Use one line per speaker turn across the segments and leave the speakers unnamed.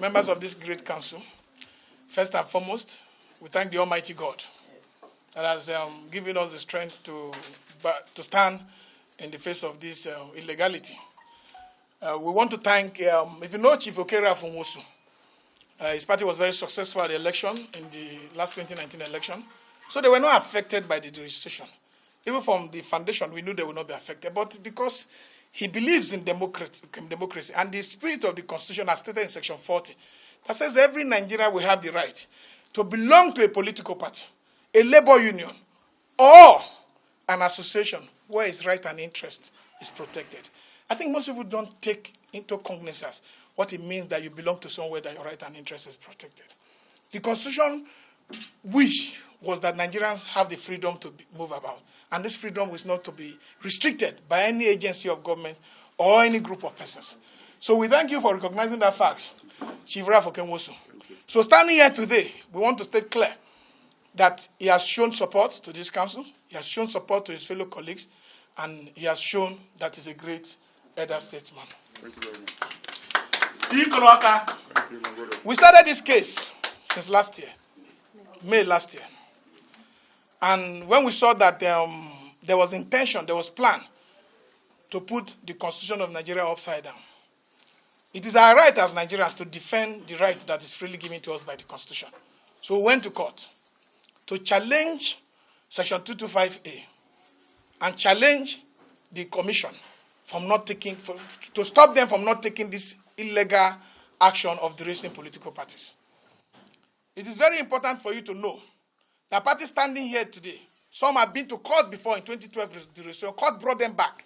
members of this great council, first and foremost, we thank the Almighty God that has given us the strength to stand in the face of this illegality. We want to thank, if you know Chief Okera from Wosu, his party was very successful at the election, in the last 2019 election, so they were not affected by the registration. Even from the foundation, we knew they would not be affected, but because he believes in democracy and the spirit of the Constitution as stated in Section 40, that says every Nigerian will have the right to belong to a political party, a labor union, or an association where his right and interest is protected. I think most people don't take into cognizance what it means that you belong to somewhere that your right and interest is protected. The Constitution wish was that Nigerians have the freedom to move about, and this freedom is not to be restricted by any agency of government or any group of persons. So we thank you for recognizing that fact, Chief Ralph Okenwosu. So standing here today, we want to state clear that he has shown support to this council, he has shown support to his fellow colleagues, and he has shown that he's a great elder statesman.
Thank you very much.
We started this case since last year, May last year. And when we saw that there was intention, there was plan to put the Constitution of Nigeria upside down, it is our right as Nigerians to defend the right that is freely given to us by the Constitution. So we went to court to challenge Section 225A and challenge the Commission from not taking, to stop them from not taking this illegal action of deracing political parties. It is very important for you to know that parties standing here today, some have been to court before in 2012 deracing. Court brought them back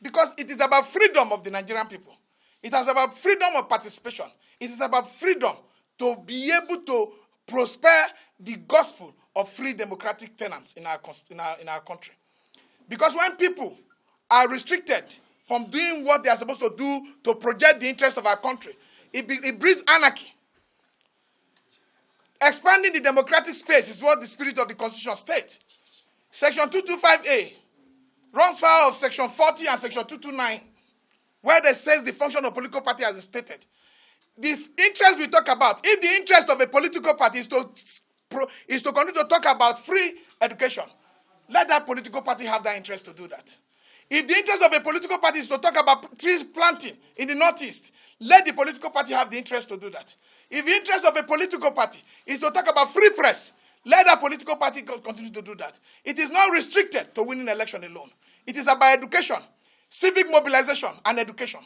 because it is about freedom of the Nigerian people. It is about freedom of participation. It is about freedom to be able to prosper the gospel of free democratic tenants in our country. Because when people are restricted from doing what they are supposed to do to project the interests of our country, it breeds anarchy. Expanding the democratic space is what the spirit of the Constitution states. Section 225A runs foul of Section 40 and Section 229, where it says the function of political party as stated. The interest we talk about, if the interest of a political party is to continue to talk about free education, let that political party have that interest to do that. If the interest of a political party is to talk about trees planting in the Northeast, let the political party have the interest to do that. If the interest of a political party is to talk about free press, let that political party continue to do that. It is not restricted to winning election alone. It is about education, civic mobilization, and education.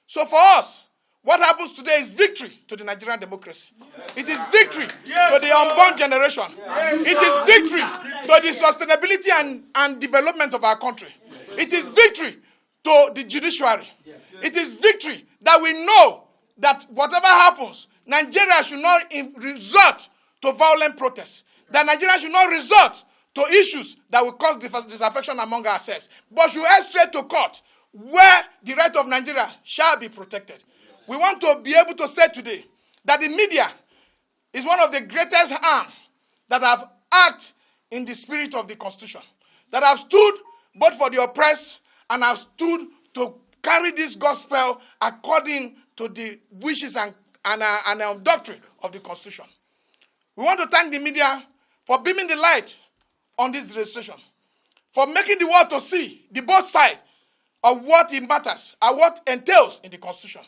So for us, what happens today is victory to the Nigerian democracy. Yes, it is victory to the unborn generation. Yes, it is victory to the sustainability and development of our country. Yes. It is victory to the judiciary. Yes. It is victory that we know that whatever happens, Nigeria should not resort to violent protests. That Nigeria should not resort to issues that will cause disaffection among ourselves, but should head straight to court where the right of Nigeria shall be protected. Yes. We want to be able to say today that the media is one of the greatest arms that have acted in the spirit of the Constitution, that have stood both for the oppressed and have stood to carry this gospel according to the wishes and doctrine of the Constitution. We want to thank the media for beaming the light on this demonstration, for making the world to see the both sides of what it matters and what entails in the Constitution.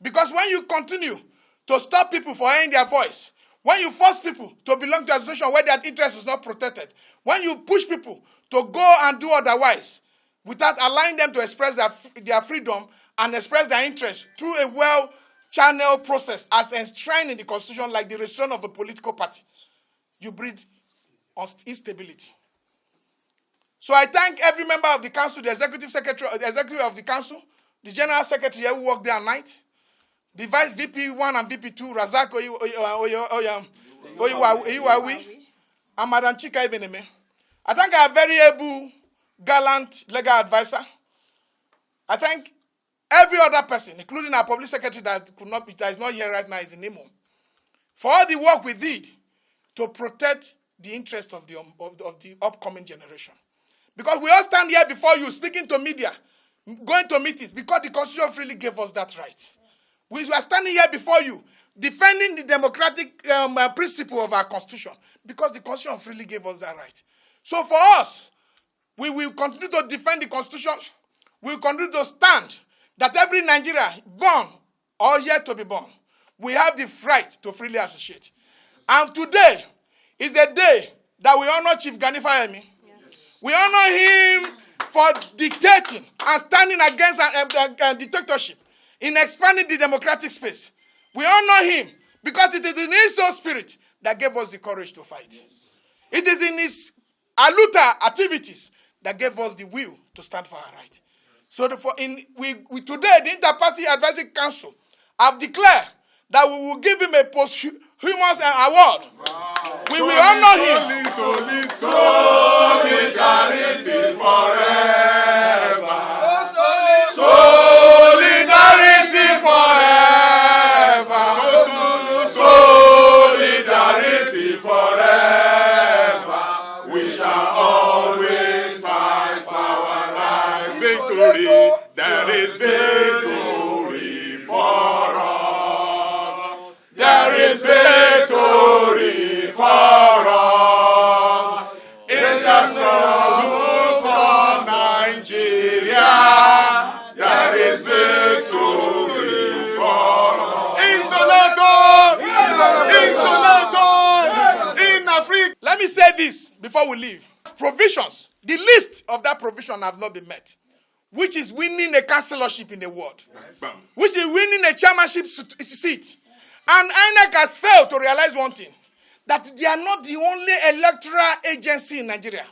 Because when you continue to stop people from hearing their voice, when you force people to belong to an association where their interest is not protected, when you push people to go and do otherwise without allowing them to express their freedom and express their interest through a well-channeled process as enshrined in the Constitution like the registration of a political party, you breed instability. So I thank every member of the council, the executive secretary, the executive of the council, the general secretary who worked day and night, the vice VP1 and VP2, Razak Oyiwawi, and Madam Chika Ibeneme. I thank our very able, gallant legal advisor. I thank every other person, including our public secretary that is not here right now, is in Imo, for all the work we did to protect the interest of the upcoming generation. Because we all stand here before you, speaking to media, going to meetings, because the Constitution freely gave us that right. We are standing here before you, defending the democratic principle of our constitution, because the constitution freely gave us that right. So for us, we will continue to defend the constitution. We will continue to stand that every Nigerian, born or yet to be born, we have the right to freely associate. And today is the day that we honor Chief Gani Fayemi. Yes. We honor him for dictating and standing against a dictatorship in expanding the democratic space. We honor him because it is in his own spirit that gave us the courage to fight. Yes. It is in his aluta activities that gave us the will to stand for our right. So today, the Inter-Party Advisory Council have declared that we will give him a posthumous award. Wow. We will honor him. Solidarity forever. Solidarity forever. Solidarity forever. We shall always fight for our right. Victory, there is victory for us. There is victory for us. In the struggle for Nigeria, there is victory for us. In Africa. Let me say this before we leave. Provisions. The list of that provision have not been met. Which is winning a councillorship in the world. Which is winning a chairmanship seat. And INEC has failed to realize one thing. That they are not the only electoral agency in Nigeria.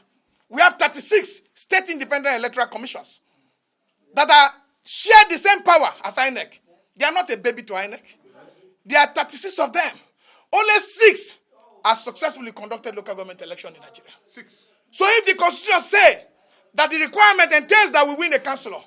We have 36 state independent electoral commissions that share the same power as INEC. They are not a baby to INEC. There are 36 of them. Only 6 have successfully conducted local government election in Nigeria. 6. So if the constitution says that the requirement entails that we win a councillor,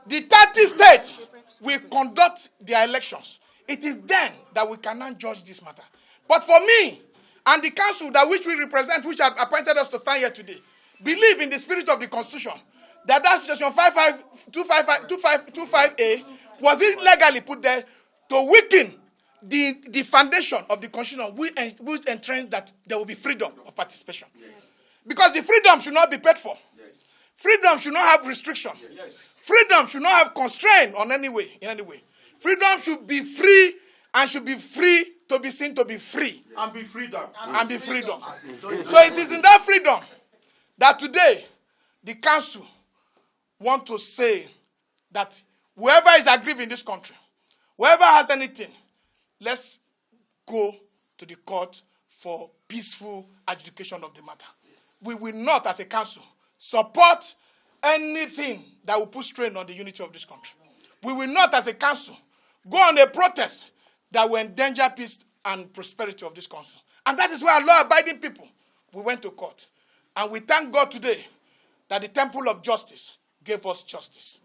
the 30 states will conduct their elections. It is then that we cannot judge this matter. But for me, and the council that which we represent, which have appointed us to stand here today, believe in the spirit of the constitution, that section 25A was illegally put there to weaken the foundation of the constitution, which entrench that there will be freedom of participation. Yes. Because the freedom should not be paid for. Yes. Freedom should not have restriction. Yes. Freedom should not have constraint in any way. Freedom should be free and should be free to be seen to be free.
And be freedom.
And be freedom. So it is in that freedom that today the council want to say that whoever is aggrieved in this country, whoever has anything, let's go to the court for peaceful adjudication of the matter. We will not, as a council, support anything that will put strain on the unity of this country. We will not, as a council, go on a protest that will endanger peace and prosperity of this council. And that is why our law-abiding people, we went to court. And we thank God today that the temple of justice gave us justice.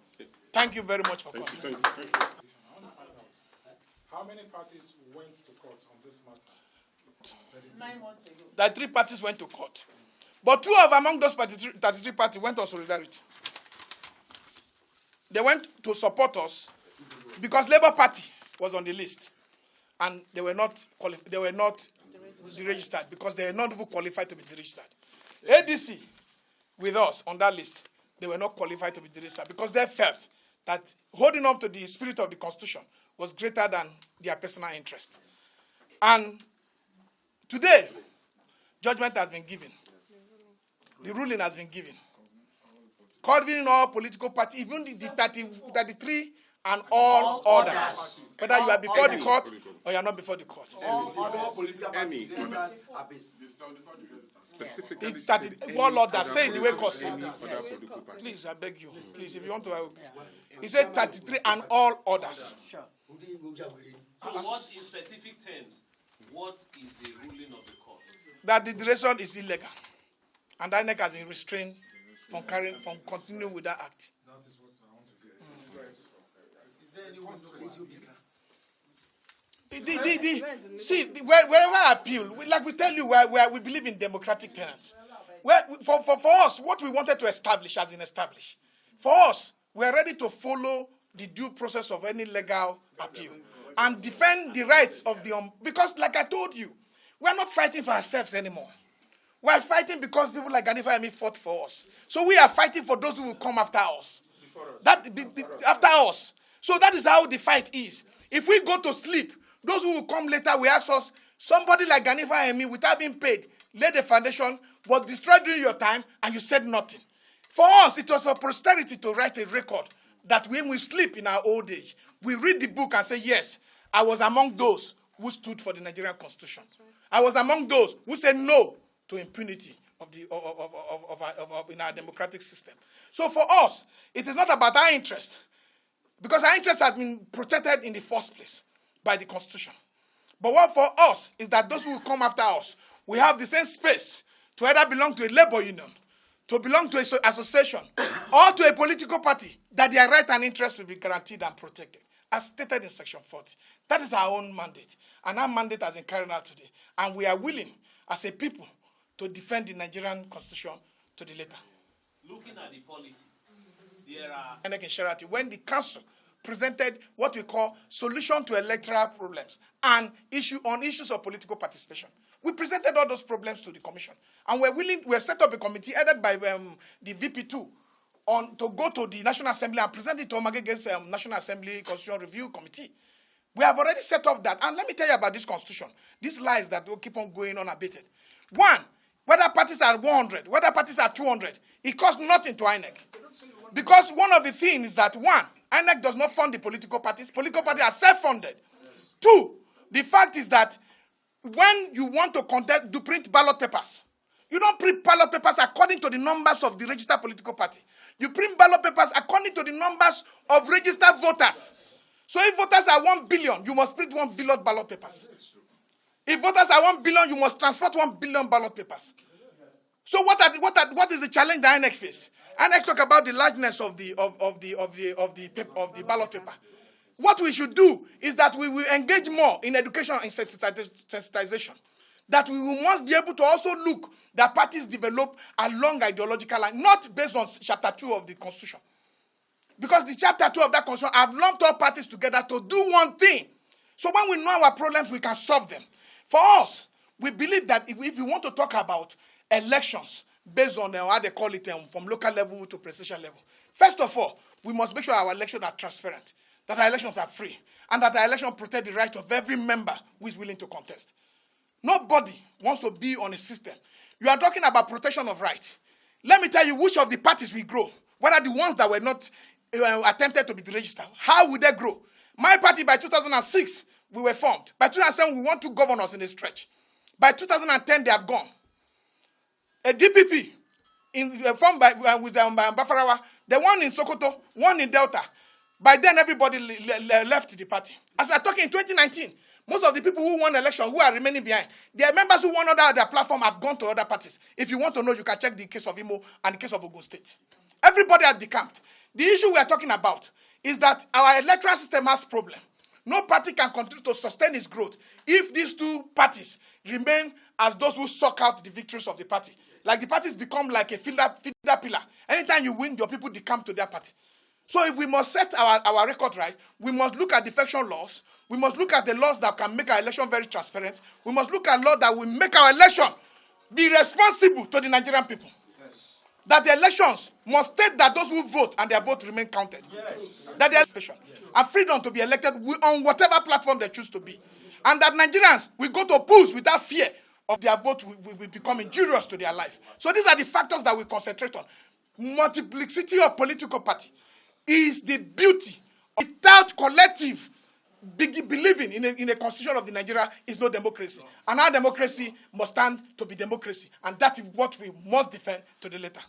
Thank you very much for coming.
Thank you.
How many parties went to court on this matter?
9 months ago.
That 3 parties went to court. But 2 among those 33 parties went on solidarity. They went to support us because Labour Party was on the list. And they were not registered because they were not even qualified to be registered. ADC, with us on that list, they were not qualified to be registered because they felt that holding on to the spirit of the Constitution was greater than their personal interest. And today, judgment has been given. The ruling has been given. Covering all political parties, even the 33 and all others. Whether you are before the court or you are not before the court. It's 31 law that say the way God said it. Please, I beg you. Please, if you want to. He said 33 and all others.
So what, in specific terms, what is the ruling of the court?
That the duration is illegal. And INEC has been restrained from continuing with that act.
That is what I want to hear. Is there anyone to
wherever I appeal, we tell you, we believe in democratic tenets. For us, what we wanted to establish has been established. For us, we are ready to follow the due process of any legal appeal. and defend the rights of the because like I told you, we are not fighting for ourselves anymore. We are fighting because people like Ganifa Emi fought for us. So we are fighting for those who will come after us. After us. So that is how the fight is. If we go to sleep, those who will come later will ask us, somebody like Ganifa Emi, without being paid, laid the foundation, was destroyed during your time, and you said nothing. For us, it was for posterity to write a record that when we sleep in our old age, we read the book and say, yes, I was among those who stood for the Nigerian Constitution. I was among those who said no to impunity in our democratic system. So for us, it is not about our interest, because our interest has been protected in the first place by the Constitution. But what for us is that those who will come after us, we have the same space to either belong to a labor union, to belong to an association, or to a political party, that their right and interest will be guaranteed and protected, as stated in Section 40. That is our own mandate, and our mandate has been carried out today. And we are willing, as a people, to defend the Nigerian Constitution to the letter.
Looking at the polity, there are...
When the council presented what we call solution to electoral problems and issues of political participation, we presented all those problems to the commission. And we have set up a committee headed by the VP2 to go to the National Assembly and present it to Omaga's National Assembly Constitution Review Committee. We have already set up that. And let me tell you about this constitution. These lies that will keep on going unabated. One, whether parties are 100, whether parties are 200, it costs nothing to INEC. Because one of the things is that, one, INEC does not fund the political parties. Political parties are self-funded. Two, the fact is that when you want to print ballot papers, you don't print ballot papers according to the numbers of the registered political party. You print ballot papers according to the numbers of registered voters. So if voters are 1 billion, you must print 1 billion ballot papers. If voters are 1 billion, you must transport 1 billion ballot papers. So what is the challenge that INEC face? INEC talk about the largeness of the ballot paper. What we should do is that we will engage more in education and sensitization. That we must be able to also look that parties develop along ideological line, not based on Chapter 2 of the Constitution. Because the Chapter 2 of that Constitution have lumped all parties together to do one thing. So when we know our problems, we can solve them. For us, we believe that if we want to talk about elections based on how they call it from local level to presidential level, first of all, we must make sure our elections are transparent, that our elections are free, and that our elections protect the right of every member who is willing to contest. Nobody wants to be on a system. You are talking about protection of rights. Let me tell you which of the parties will grow. What are the ones that were not attempted to be registered? How will they grow? My party, by 2006, we were formed. By 2007, we want 2 governors in a stretch. By 2010, they have gone. A DPP, formed with Bafarawa, the one in Sokoto, one in Delta. By then, everybody left the party. As we are talking in 2019, most of the people who won election, who are remaining behind, their members who won under their platform have gone to other parties. If you want to know, you can check the case of Imo and the case of Ogun State. Everybody has decamped. The issue we are talking about is that our electoral system has problem. No party can continue to sustain its growth if these 2 parties remain as those who suck out the victories of the party. Like the parties become like a feeder pillar. Anytime you win, your people decamp to their party. So if we must set our record right, we must look at defection laws. We must look at the laws that can make our election very transparent. We must look at laws that will make our election be responsible to the Nigerian people. Yes. That the elections must state that those who vote and their vote remain counted. Yes. That there is special. Yes. And freedom to be elected on whatever platform they choose to be. And that Nigerians will go to polls without fear of their vote will become injurious to their life. So these are the factors that we concentrate on. Multiplicity of political party is the beauty. Without collective believing in a constitution of the Nigeria is no democracy. And our democracy must stand to be democracy. And that is what we must defend to the letter.